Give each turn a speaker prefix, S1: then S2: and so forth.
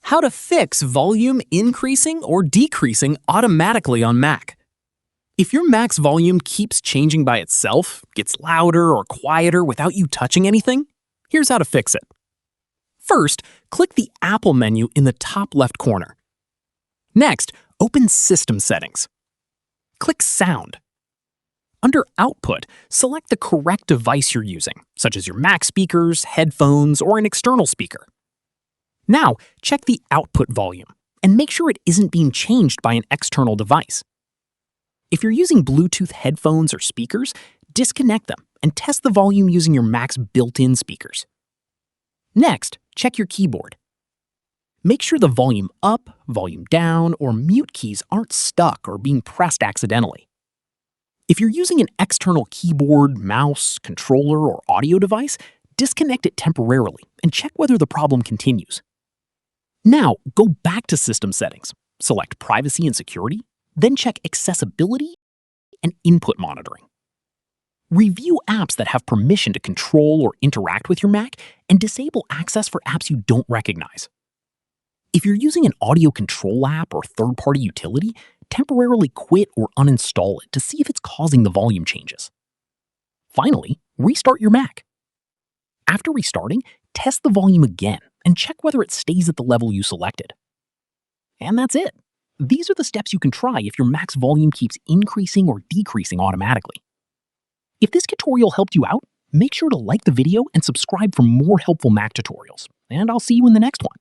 S1: How to fix volume increasing or decreasing automatically on Mac. If your Mac's volume keeps changing by itself, gets louder or quieter without you touching anything, here's how to fix it. First, click the Apple menu in the top left corner. Next, open System Settings. Click Sound. Under Output, select the correct device you're using, such as your Mac speakers, headphones, or an external speaker. Now, check the output volume and make sure it isn't being changed by an external device. If you're using Bluetooth headphones or speakers, disconnect them and test the volume using your Mac's built-in speakers. Next, check your keyboard. Make sure the volume up, volume down, or mute keys aren't stuck or being pressed accidentally. If you're using an external keyboard, mouse, controller, or audio device, disconnect it temporarily and check whether the problem continues. Now, go back to System Settings, select Privacy and Security, then check Accessibility and Input Monitoring. Review apps that have permission to control or interact with your Mac and disable access for apps you don't recognize. If you're using an audio control app or third-party utility, temporarily quit or uninstall it to see if it's causing the volume changes. Finally, restart your Mac. After restarting, test the volume again and check whether it stays at the level you selected. And that's it. These are the steps you can try if your Mac's volume keeps increasing or decreasing automatically. If this tutorial helped you out, make sure to like the video and subscribe for more helpful Mac tutorials. And I'll see you in the next one.